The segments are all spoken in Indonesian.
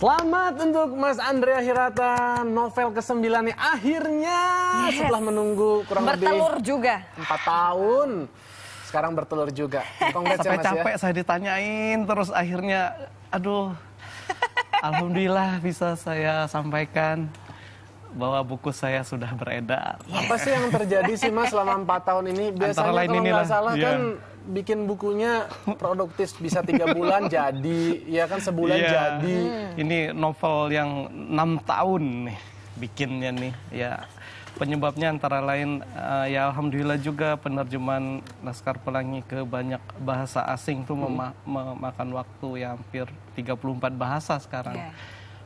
Selamat untuk Mas Andrea Hirata, novel ke-9 nih akhirnya setelah menunggu kurang bertelur lebih juga 4 tahun. Sekarang bertelur juga. Congrats ya Mas ya. Capek-capek saya ditanyain terus akhirnya aduh. Alhamdulillah bisa saya sampaikan bahwa buku saya sudah beredar. Apa sih yang terjadi sih Mas selama 4 tahun ini? Biasanya kalau nggak salah kan bikin bukunya produktif bisa 3 bulan jadi, ya kan sebulan jadi. Ini novel yang 6 tahun nih bikinnya nih. Ya penyebabnya antara lain ya alhamdulillah juga penerjemahan Laskar Pelangi ke banyak bahasa asing tuh memakan waktu ya hampir 34 bahasa sekarang.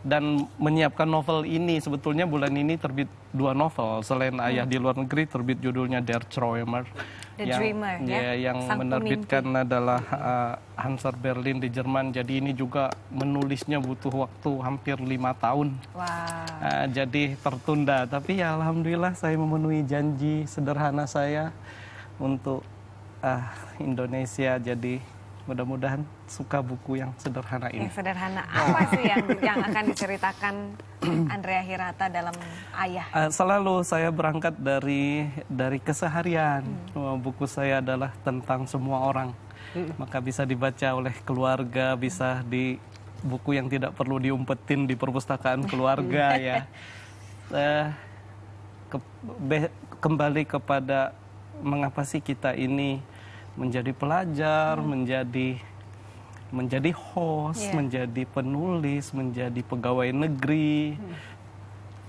Dan menyiapkan novel ini, sebetulnya bulan ini terbit 2 novel. Selain Ayah di Luar Negeri, terbit judulnya Der Träumer. Yang menerbitkan adalah Hansa Berlin di Jerman. Jadi ini juga menulisnya butuh waktu hampir 5 tahun. Jadi tertunda. Tapi ya alhamdulillah saya memenuhi janji sederhana saya untuk Indonesia. Jadi mudah-mudahan suka buku yang sederhana ini. Yang sederhana. Apa sih yang akan diceritakan Andrea Hirata dalam Ayah? Selalu saya berangkat dari keseharian. Buku saya adalah tentang semua orang. Maka bisa dibaca oleh keluarga, bisa di buku yang tidak perlu diumpetin di perpustakaan keluarga ya. Kembali kepada mengapa sih kita ini menjadi pelajar, menjadi host, menjadi penulis, menjadi pegawai negeri.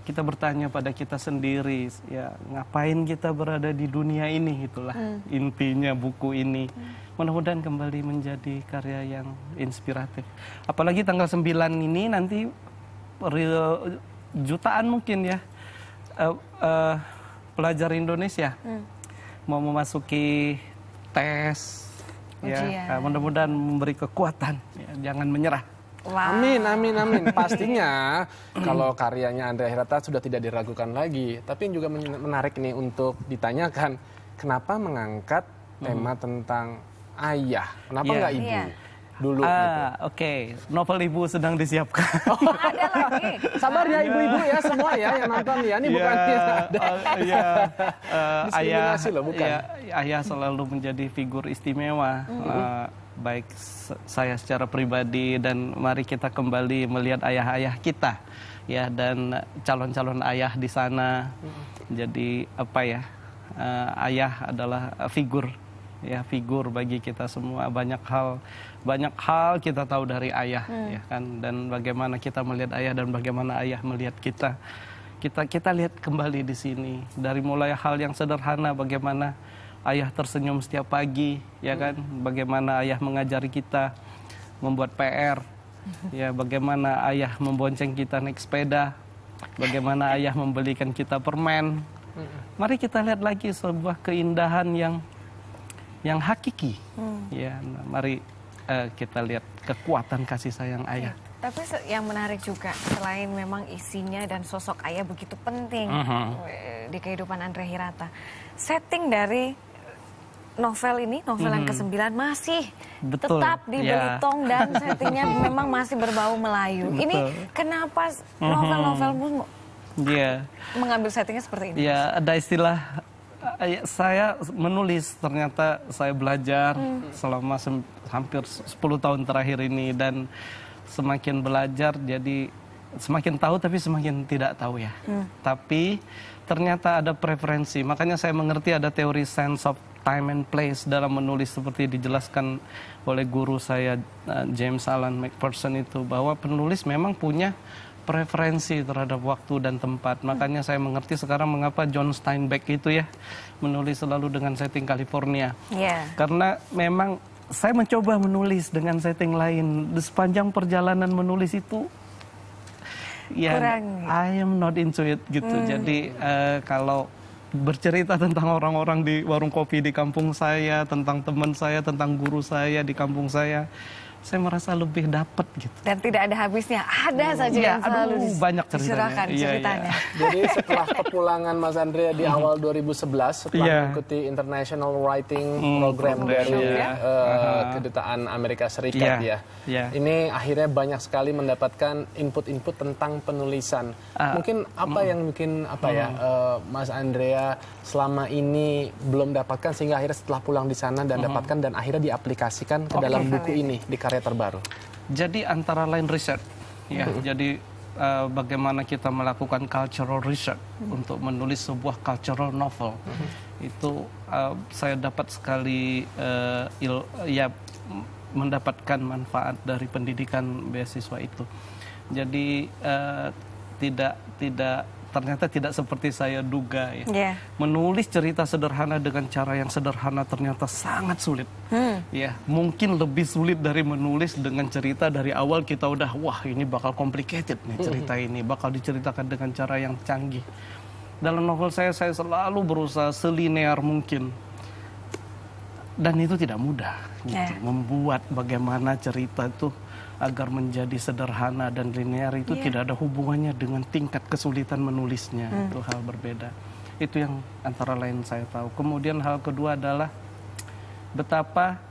Kita bertanya pada kita sendiri, ya ngapain kita berada di dunia ini, itulah intinya buku ini. Mudah-mudahan kembali menjadi karya yang inspiratif. Apalagi tanggal 9 ini nanti jutaan mungkin ya pelajar Indonesia mau memasuki tes, ya mudah-mudahan memberi kekuatan, ya, jangan menyerah. Amin, amin, amin. Pastinya kalau karyanya Andrea Hirata sudah tidak diragukan lagi. Tapi yang juga menarik nih untuk ditanyakan, kenapa mengangkat tema tentang ayah? Kenapa nggak ibu? Dulu gitu. Oke, novel ibu sedang disiapkan. Ada lagi. Sabar ya ibu-ibu ya semua ya yang nonton ya. Ini bukan diskriminasi loh, bukan. Ayah selalu menjadi figur istimewa. Baik saya secara pribadi dan mari kita kembali melihat ayah-ayah kita ya dan calon-calon ayah di sana. Jadi apa ya? Ayah adalah figur bagi kita semua. Banyak hal kita tahu dari ayah ya kan, dan bagaimana kita melihat ayah dan bagaimana ayah melihat kita lihat kembali di sini dari mulai hal yang sederhana, bagaimana ayah tersenyum setiap pagi ya kan, bagaimana ayah mengajari kita membuat PR ya, bagaimana ayah membonceng kita naik sepeda, bagaimana ayah membelikan kita permen. Mari kita lihat lagi sebuah keindahan yang hakiki. Ya, mari kita lihat kekuatan kasih sayang ayah. Tapi yang menarik juga, selain memang isinya dan sosok ayah begitu penting di kehidupan Andrea Hirata, setting dari novel ini, novel yang ke-9 masih tetap di Belitung dan settingnya memang masih berbau Melayu. Ini kenapa novel-novelmu mengambil settingnya seperti ini? Ya, ada istilah saya menulis, ternyata saya belajar selama hampir 10 tahun terakhir ini, dan semakin belajar jadi semakin tahu tapi semakin tidak tahu ya. Tapi ternyata ada preferensi, makanya saya mengerti ada teori sense of time and place dalam menulis seperti dijelaskan oleh guru saya James Alan McPherson itu, bahwa penulis memang punya preferensi terhadap waktu dan tempat. Makanya saya mengerti sekarang mengapa John Steinbeck itu ya menulis selalu dengan setting California. Karena memang saya mencoba menulis dengan setting lain. Di sepanjang perjalanan menulis itu ya I am not into it gitu. Jadi kalau bercerita tentang orang-orang di warung kopi di kampung saya, tentang teman saya, tentang guru saya di kampung saya, saya merasa lebih dapat gitu. Dan tidak ada habisnya, ada saja yang selalu banyak dicerahkan ceritanya. Jadi setelah kepulangan Mas Andrea di awal 2011 setelah mengikuti International Writing Program dari Kedutaan Amerika Serikat ini akhirnya banyak sekali mendapatkan input-input tentang penulisan. Mungkin apa yang bikin Mas Andrea selama ini belum dapatkan sehingga akhirnya setelah pulang di sana dan dapatkan dan akhirnya diaplikasikan ke dalam buku ini di karya terbaru. Jadi antara lain riset, jadi bagaimana kita melakukan cultural research untuk menulis sebuah cultural novel, itu saya dapat sekali mendapatkan manfaat dari pendidikan beasiswa itu. Jadi ternyata tidak seperti saya duga ya. Menulis cerita sederhana dengan cara yang sederhana ternyata sangat sulit. Mungkin lebih sulit dari menulis dengan cerita dari awal kita udah wah ini bakal complicated nih cerita ini, bakal diceritakan dengan cara yang canggih. Dalam novel saya selalu berusaha selinear mungkin. Dan itu tidak mudah gitu. Membuat bagaimana cerita itu agar menjadi sederhana dan linear itu tidak ada hubungannya dengan tingkat kesulitan menulisnya. Itu hal berbeda. Itu yang antara lain saya tahu. Kemudian hal kedua adalah betapa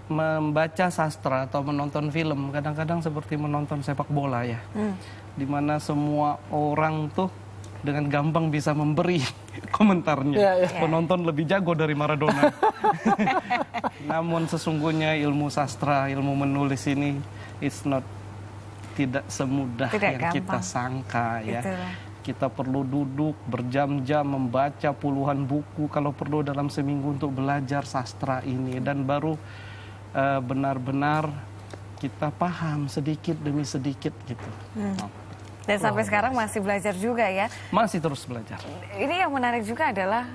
membaca sastra atau menonton film kadang-kadang seperti menonton sepak bola ya. Dimana semua orang tuh dengan gampang bisa memberi komentarnya. Penonton lebih jago dari Maradona. Namun sesungguhnya ilmu sastra, ilmu menulis ini tidak semudah yang kita sangka ya. Kita perlu duduk berjam-jam membaca puluhan buku kalau perlu dalam seminggu untuk belajar sastra ini dan baru benar-benar kita paham sedikit demi sedikit gitu. Dan sampai sekarang masih belajar juga ya? Masih terus belajar. Ini yang menarik juga adalah,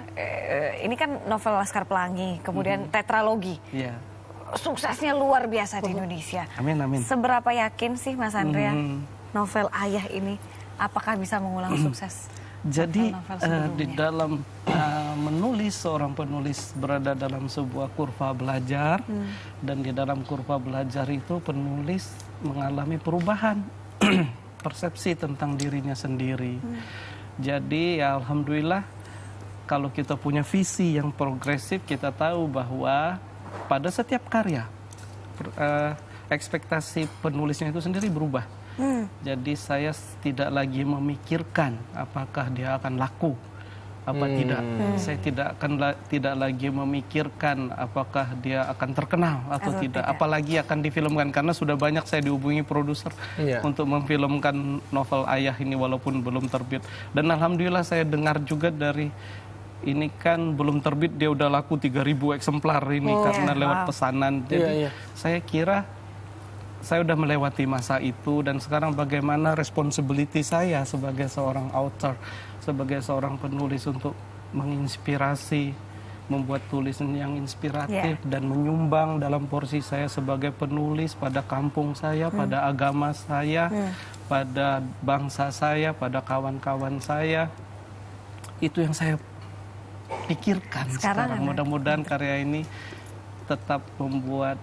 ini kan novel Laskar Pelangi, kemudian tetralogi. Suksesnya luar biasa di Indonesia. Amin, amin. Seberapa yakin sih Mas Andrea novel Ayah ini, apakah bisa mengulang sukses? Jadi di dalam menulis, seorang penulis berada dalam sebuah kurva belajar. Dan di dalam kurva belajar itu penulis mengalami perubahan. Persepsi tentang dirinya sendiri. Jadi ya alhamdulillah kalau kita punya visi yang progresif, kita tahu bahwa pada setiap karya ekspektasi penulisnya itu sendiri berubah. Jadi saya tidak lagi memikirkan apakah dia akan laku apa tidak. Saya tidak lagi memikirkan apakah dia akan terkenal atau tidak. Apalagi akan difilmkan karena sudah banyak saya dihubungi produser untuk memfilmkan novel Ayah ini walaupun belum terbit. Dan alhamdulillah saya dengar juga dari ini kan belum terbit dia udah laku 3.000 eksemplar ini karena lewat pesanan. Jadi saya kira saya udah melewati masa itu dan sekarang bagaimana responsibility saya sebagai seorang author, sebagai seorang penulis untuk menginspirasi, membuat tulisan yang inspiratif dan menyumbang dalam porsi saya sebagai penulis pada kampung saya, pada agama saya, pada bangsa saya, pada kawan-kawan saya. Itu yang saya pikirkan sekarang. Mudah-mudahan karya ini tetap membuat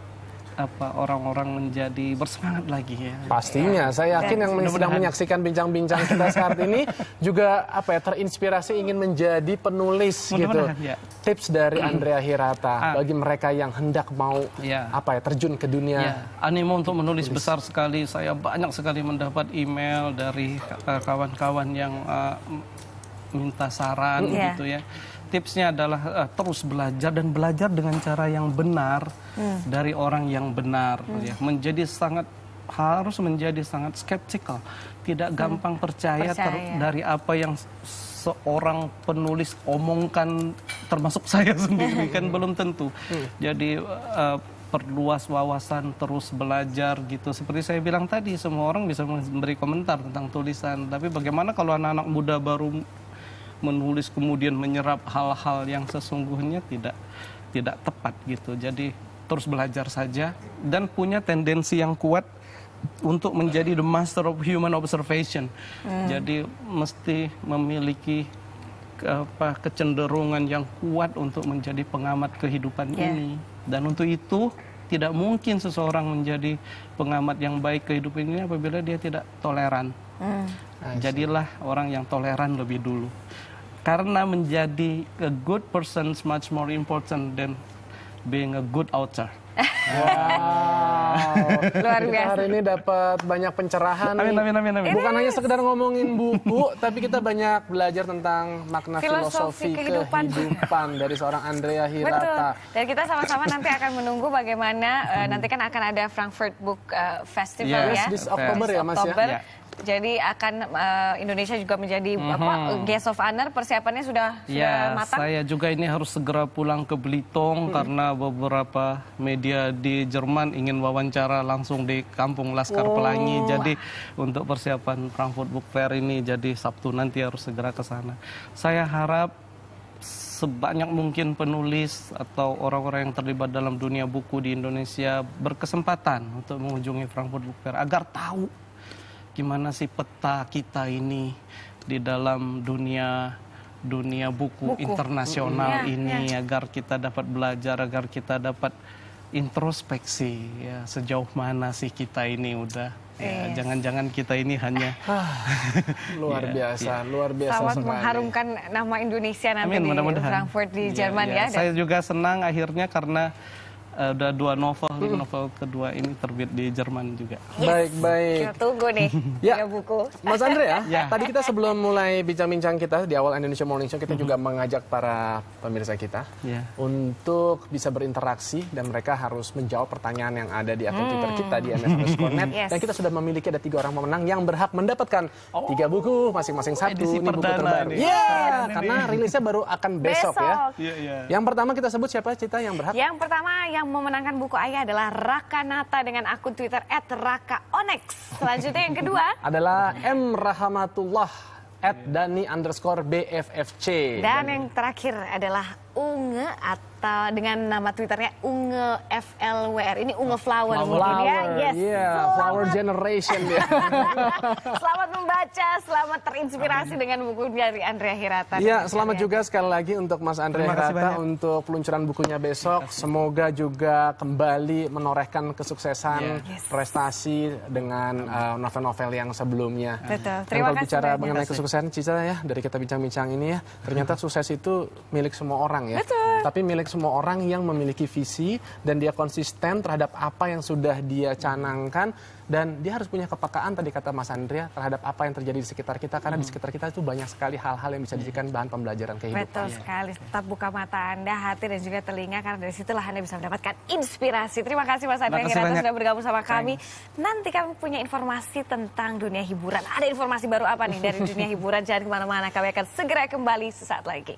orang-orang menjadi bersemangat lagi ya. Pastinya, saya yakin yang sedang menyaksikan bincang-bincang kita saat ini juga terinspirasi ingin menjadi penulis gitu. Tips dari Andrea Hirata bagi mereka yang hendak mau terjun ke dunia. Animo untuk menulis besar sekali. Saya banyak sekali mendapat email dari kawan-kawan yang minta saran gitu ya. Tipsnya adalah terus belajar dan belajar dengan cara yang benar dari orang yang benar. Harus menjadi sangat skeptical, tidak gampang percaya dari apa yang seorang penulis omongkan, termasuk saya sendiri kan belum tentu. Jadi perluas wawasan, terus belajar gitu. Seperti saya bilang tadi, semua orang bisa memberi komentar tentang tulisan, tapi bagaimana kalau anak-anak muda baru menulis kemudian menyerap hal-hal yang sesungguhnya tidak tepat gitu. Jadi terus belajar saja dan punya tendensi yang kuat untuk menjadi the master of human observation. Jadi mesti memiliki kecenderungan yang kuat untuk menjadi pengamat kehidupan ini. Dan untuk itu tidak mungkin seseorang menjadi pengamat yang baik kehidupan ini apabila dia tidak toleran. Jadilah orang yang toleran lebih dulu. Karena menjadi a good person is much more important than being a good author. Wow, Luar kita biasa. hari ini dapat banyak pencerahan. Amin, amin, amin, amin. Bukan hanya sekedar ngomongin buku, tapi kita banyak belajar tentang makna Filosofi filosofi kehidupan. dari seorang Andrea Betul. Hirata. Dan kita sama-sama nanti akan menunggu bagaimana nanti kan akan ada Frankfurt Book Festival Yes, ya. Di Oktober ya Mas Oktober. ya? Jadi akan Indonesia juga menjadi guest of honor. Persiapannya sudah Ya, matang. saya juga ini harus segera pulang ke Belitung karena beberapa media di Jerman ingin wawancara langsung di Kampung Laskar Pelangi. Jadi untuk persiapan Frankfurt Book Fair ini, jadi Sabtu nanti harus segera ke sana. Saya harap sebanyak mungkin penulis atau orang-orang yang terlibat dalam dunia buku di Indonesia berkesempatan untuk mengunjungi Frankfurt Book Fair agar tahu gimana sih peta kita ini di dalam dunia buku internasional ini, agar kita dapat belajar, agar kita dapat introspeksi ya, sejauh mana sih kita ini udah. Ya, jangan-jangan kita ini hanya Luar biasa Selamat sekali. mengharumkan nama Indonesia nanti Amin, di mudah-mudahan. Frankfurt di Jerman ya. Dan Saya juga senang akhirnya karena udah 2 novel, novel kedua ini terbit di Jerman juga. yes, Baik. kita tunggu nih Ya. buku. Mas Andrea, Ya. tadi kita sebelum mulai bincang-bincang kita di awal Indonesia Morning Show, kita juga mengajak para pemirsa kita Ya. untuk bisa berinteraksi dan mereka harus menjawab pertanyaan yang ada di akun Twitter kita di ms_net. Yes. Dan kita sudah memiliki ada 3 orang pemenang yang berhak mendapatkan 3 buku, masing-masing 1. edisi Ini buku perdana terbaru. nih. Iya, Keren karena rilisnya baru akan besok ya. Yang pertama kita sebut siapa, Cita, yang berhak? Yang pertama yang memenangkan buku Ayah adalah Raka Nata dengan akun Twitter @rakaonex. Selanjutnya yang kedua Adalah M. Rahmatullah @Dani_BFFC. dan yang terakhir adalah Unge atau dengan nama Twitternya Unge FLWR. Ini Unge Flower mungkin ya. Yes. Yeah, Flower Generation ya. Selamat membaca, selamat terinspirasi dengan buku dari Andrea Hirata. Iya, selamat juga sekali lagi untuk Mas Andrea Terima kasih Hirata banyak. untuk peluncuran bukunya besok. Semoga juga kembali menorehkan kesuksesan, prestasi dengan novel-novel yang sebelumnya. Betul. Dan Terima kalau kasih bicara banyak. mengenai kesuksesan, Cica ya, dari kita bincang-bincang ini ya, ternyata sukses itu milik semua orang ya. Betul. Tapi milik semua orang yang memiliki visi dan dia konsisten terhadap apa yang sudah dia canangkan. Dan dia harus punya kepekaan, tadi kata Mas Andrea, terhadap apa yang terjadi di sekitar kita. Karena di sekitar kita itu banyak sekali hal-hal yang bisa dijadikan bahan pembelajaran kehidupan. Betul sekali. Tetap buka mata Anda, hati dan juga telinga karena dari situlah Anda bisa mendapatkan inspirasi. Terima kasih Mas Andrea Terima kasih Hirata banyak. sudah bergabung sama kami. Nanti kami punya informasi tentang dunia hiburan. Ada informasi baru apa nih dari dunia hiburan? Jangan kemana-mana, kami akan segera kembali sesaat lagi.